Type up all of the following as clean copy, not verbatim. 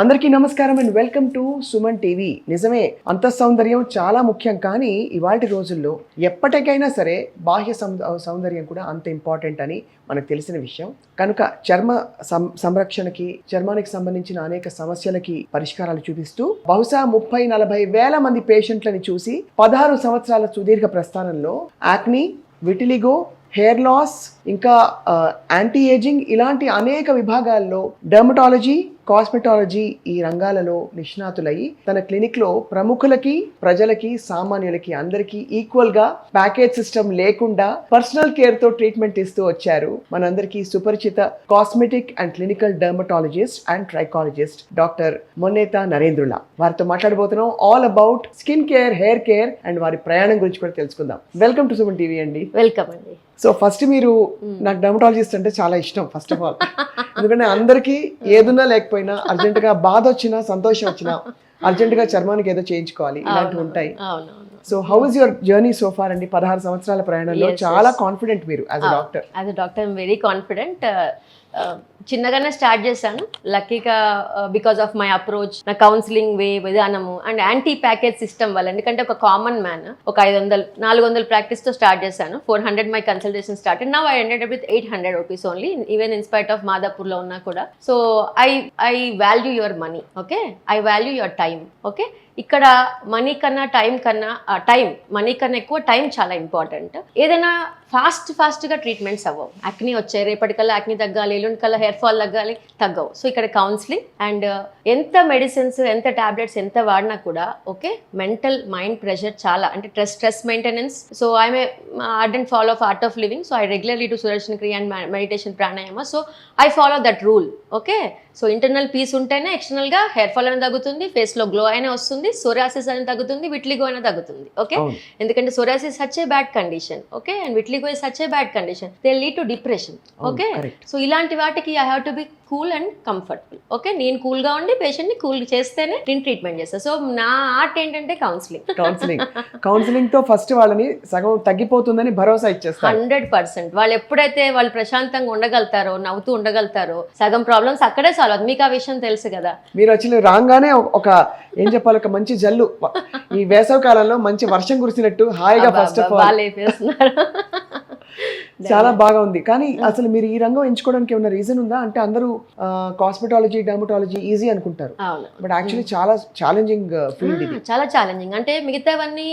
అందరికీ నమస్కారం and welcome to Suman TV. నిజమే, అంత సౌందర్యం చాలా ముఖ్యం, కానీ ఇవాటి రోజుల్లో ఎప్పటికైనా సరే బాహ్య సౌందర్యం కూడా అంత ఇంపార్టెంట్ అని మనకు తెలిసిన విషయం. కనుక చర్మ సంరక్షణకి, చర్మానికి సంబంధించిన అనేక సమస్యలకి పరిష్కారాలు చూపిస్తూ బహుశా 30-40 వేల మంది పేషెంట్లని చూసి 16 సంవత్సరాల సుదీర్ఘ ప్రస్థానంలో యాక్ని, విటిలిగో, హెయిర్ లాస్, ఇంకా యాంటీ ఏజింగ్ ఇలాంటి అనేక విభాగాల్లో డర్మటాలజీ, కాస్మెటాలజీ ఈ రంగాలలో నిష్ణాతులై తన క్లినిక్లో ప్రముఖులకి, ప్రజలకి, సామాన్యులకి అందరికీ ఈక్వల్గా ప్యాకేజ్ సిస్టమ్ లేకుండా పర్సనల్ కేర్తో ట్రీట్మెంట్ ఇస్తూ వచ్చారు మనందరికీ సుపరిచిత cosmetic and clinical dermatologist and trichologist doctor Monetha Narendrula. వారితో మాట్లాడబోతున్నాం all about skin care, hair care and వారి ప్రయాణం గురించి కూడా తెలుసుకుందాం. వెల్కమ్ టు సుమన్ టీవీ అండి. వెల్కమ్ అండి. సో ఫస్ట్ మీరు, నాకు డర్మటాలజిస్ట్ అంటే చాలా ఇష్టం ఫస్ట్ ఆఫ్ ఆల్. ఎందుకంటే అందరికీ ఏదున్నా లేకపోయినా అర్జెంటుగా బాధ వచ్చినా, సంతోషం వచ్చినా అర్జెంటుగా చర్మానికి ఏదో చేయించుకోవాలి, ఇలాంటివి ఉంటాయి. So how is your journey so far అండి? 16 సంవత్సరాల ప్రయాణంలో చాలా కాన్ఫిడెంట్ మీరు as a doctor. As a doctor I'm very confident. చిన్నగానే స్టార్ట్ చేశాను. లక్కీగా బికాస్ ఆఫ్ మై అప్రోచ్, నా కౌన్సిలింగ్ విధానము అండ్ యాంటీ ప్యాకేజ్ సిస్టమ్ వల్ల. ఎందుకంటే ఒక కామన్ మ్యాన్ ఒక 500-400 ప్రాక్టీస్తో స్టార్ట్ చేశాను. 400 my consultation started. Now I ended with 800 rupees only, even in spite of మాదాపూర్లో ఉన్నా కూడా. So I value your money, okay, I value your time, okay. ఇక్కడ money కన్నా టైం కన్నా, మనీ కన్నా ఎక్కువ టైం చాలా ఇంపార్టెంట్. ఏదైనా ఫాస్ట్గా ట్రీట్మెంట్స్ అవ్వవు. యాక్ని వచ్చాయి, రేపటికల్లా యాక్ని తగ్గాలి, ఎల్లుండి కల్లా హెయిర్ ఫాల్ తగ్గాలి, తగ్గవు. సో ఇక్కడ కౌన్సిలింగ్ అండ్ ఎంత మెడిసిన్స్, ఎంత టాబ్లెట్స్ ఎంత వాడినా కూడా, ఓకే, మెంటల్ మైండ్ ప్రెషర్ చాలా, అంటే stress maintenance. So I'm ardent follow of Art of Living. So I regularly to Sudarshan Kriya and meditation, pranayama. So I follow that rule, okay. So internal peace ఉంటేనే ఎక్స్టర్నల్గా hair fall అనేది తగ్గుతుంది, ఫేస్లో glow అయినా వస్తుంది, psoriasis అనేది తగ్గుతుంది, విట్లిగో అయినా తగ్గుతుంది, ఓకే. ఎందుకంటే psoriasis such a bad condition, okay, and vitiligo is such a bad condition. They lead to depression, okay. So ఇలాంటి వాటికి I have to be cool and comfortable, okay. నేను కూల్గా ఉండి పేషెంట్ని కూల్ చేస్తేనే నేను ట్రీట్మెంట్ చేస్తాను. సో నా ఆర్ట్ ఏంటంటే కౌన్సిలింగ్ తో ఫస్ట్ వాళ్ళని సగం తగ్గిపోతుందని భరోసా ఇచ్చేస్తారు. 100%. వాళ్ళు ఎప్పుడైతే వాళ్ళు ప్రశాంతంగా ఉండగలుగుతారో, నవ్వుతూ ఉండగలుగుతారో, సగం ప్రాబ్లమ్స్ అక్కడే సాల్వ్ అవుతుంది. మీకు ఆ విషయం తెలుసు కదా. మీరు వచ్చి రాగానే ఒక ఏం చెప్పాలి, ఒక మంచి జల్లు, ఈ వేసవి కాలంలో మంచి వర్షం కురిసినట్టు హాయిగా ఫస్ట్ ఆఫ్ ఆల్ చాలా బాగా ఉంది. కానీ అసలు మీరు ఈ రంగం ఎంచుకోవడానికి ఏమైనా రీజన్ ఉందా? అంటే అందరూ కాస్మెటాలజీ, డర్మటాలజీ ఈజీ అనుకుంటారు, బట్ యాక్చువల్లీ చాలా ఛాలెంజింగ్ ఫీల్డ్ ఇది. చాలా ఛాలెంజింగ్. అంటే మిగతావన్నీ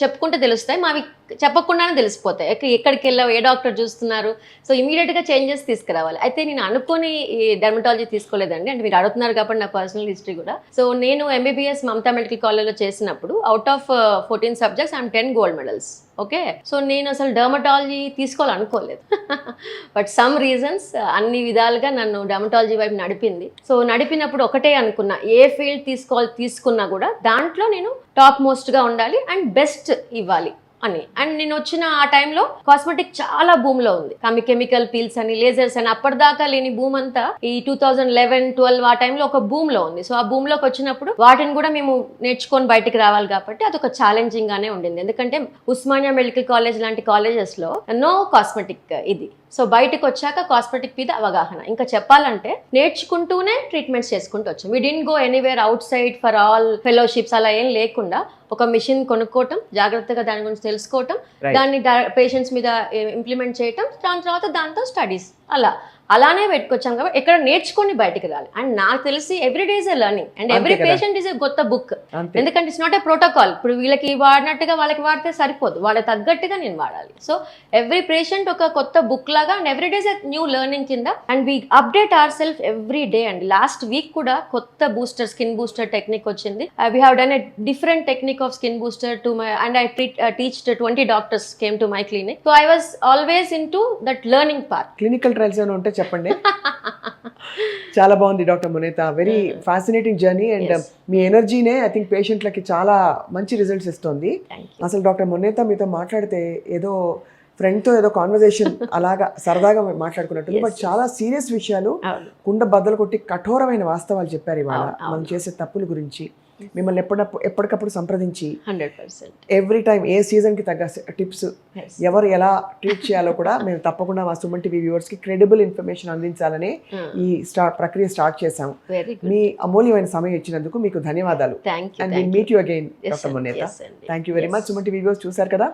చెప్పుకుంటే తెలుస్తాయి, మావి చెప్పకుండానే తెలిసిపోతాయి. ఎక్కడికి వెళ్ళావు, ఏ డాక్టర్ చూస్తున్నారు, సో ఇమీడియట్గా చేంజెస్ తీసుకురావాలి. అయితే నేను అనుకుని ఈ డర్మటాలజీ తీసుకోలేదండి. అంటే మీరు అడుగుతున్నారు కాబట్టి నా పర్సనల్ హిస్టరీ కూడా. సో నేను ఎంబీబీఎస్ మమతా మెడికల్ కాలేజ్లో చేసినప్పుడు out of 14 subjects I'm 10 gold medals, okay. So నేను అసలు డర్మటాలజీ తీసుకోవాలనుకోలేదు, బట్ సమ్ రీజన్స్ అన్ని విధాలుగా నన్ను డర్మటాలజీ వైపు నడిపింది. సో నడిపినప్పుడు ఒకటే అనుకున్నా, ఏ ఫీల్డ్ తీసుకున్నా కూడా దాంట్లో నేను టాప్ మోస్ట్గా ఉండాలి అండ్ బెస్ట్ ఇవ్వాలి అని. అండ్ నేను వచ్చిన ఆ టైంలో కాస్మెటిక్ చాలా భూమిలో ఉంది. కెమికల్ పీల్స్ అని, లేజర్స్ అని, అప్పటిదాకా లేని భూమి అంతా ఈ 2011-12 ఆ టైంలో ఒక భూమిలో ఉంది. సో ఆ భూమిలోకి వచ్చినప్పుడు వాటిని కూడా మేము నేర్చుకొని బయటికి రావాలి కాబట్టి అదొక ఛాలెంజింగ్ గానే ఉండింది. ఎందుకంటే ఉస్మానియా మెడికల్ కాలేజ్ లాంటి కాలేజెస్లో నో కాస్మెటిక్ ఇది. సో బయటకు వచ్చాక కాస్మెటిక్ మీద అవగాహన. ఇంకా చెప్పాలంటే నేర్చుకుంటూనే ట్రీట్మెంట్స్ చేసుకుంటూ వచ్చాం. We didn't go anywhere outside for all fellowships అలా ఏం లేకుండా ఒక మిషన్ కొనుక్కోవటం, జాగ్రత్తగా దాని గురించి తెలుసుకోవటం, దాన్ని పేషెంట్స్ మీద ఇంప్లిమెంట్ చేయటం, దాని తర్వాత దాంతో స్టడీస్ అలానే పెట్టుకొచ్చాం కాబట్టి ఎక్కడ నేర్చుకొని బయటికి రాలి. అండ్ నాకు తెలిసి every day is a learning and every patient is a కొత్త బుక్. ఎందుకంటే ఇట్స్ నాట్ ఎ ప్రోటోకాల్. ఇప్పుడు వీళ్ళకి వాడినట్టుగా వాళ్ళకి వాడితే సరిపోదు, వాళ్ళకి తగ్గట్టుగా నేను వాడాలి. సో ఎవ్రీ పేషెంట్ ఒక కొత్త బుక్ లాగా and every day is a new learning కింద. And we update our self every day. And last week కూడా కొత్త బూస్టర్, స్కిన్ బూస్టర్ టెక్నిక్ వచ్చింది. We have done a different technique of skin booster to my, and I teached 20 doctors came to my clinic. So I was always in to that learning part. Clinical trials ఏమైనా ఉంటే చెప్పండి. చాలా బాగుంది doctor Monetha, very fascinating journey. And me ఎనర్జీనే I think పేషెంట్లకి చాలా మంచి results ఇస్తుంది. అసలు డాక్టర్ మొనేతా మీతో మాట్లాడితే ఏదో ఫ్రెండ్తో ఏదో కాన్వర్జేషన్ అలాగా సరదాగా మాట్లాడుకున్నట్టు బట్ చాలా సీరియస్ విషయాలు అవును కుండ బద్దలు కొట్టి కఠోరమైన వాస్తవాలు చెప్పారు ఇవాళ అవును, మనం చేసే తప్పుల గురించి. మిమ్మల్ని ఎప్పటికప్పుడు సంప్రదించి 100%. ఎవ్రీ టైం ఏ సీజన్కి తగ్గ టిప్స్ Yes. ఎవరు ఎలా ట్రీట్ చేయాలో కూడా మేము తప్పకుండా మా సుమన్ టీవీ వ్యూవర్స్కి క్రెడిబుల్ ఇన్ఫర్మేషన్ అందించాలని ఈ ప్రక్రియ స్టార్ట్ చేసాం. Very good. మీ అమూల్యమైన సమయం ఇచ్చినందుకు మీకు ధన్యవాదాలు. Thank you and will meet you again doctor Munetha. Thank you very much. Suman TV viewers చూశారు కదా,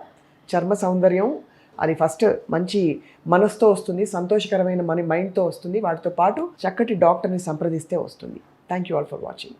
చర్మ సౌందర్యం అది ఫస్ట్ మంచి మనసుతో వస్తుంది, సంతోషకరమైన మన మైండ్తో వస్తుంది, వాటితో పాటు చక్కటి డాక్టర్ని సంప్రదిస్తే వస్తుంది. Thank you all for watching.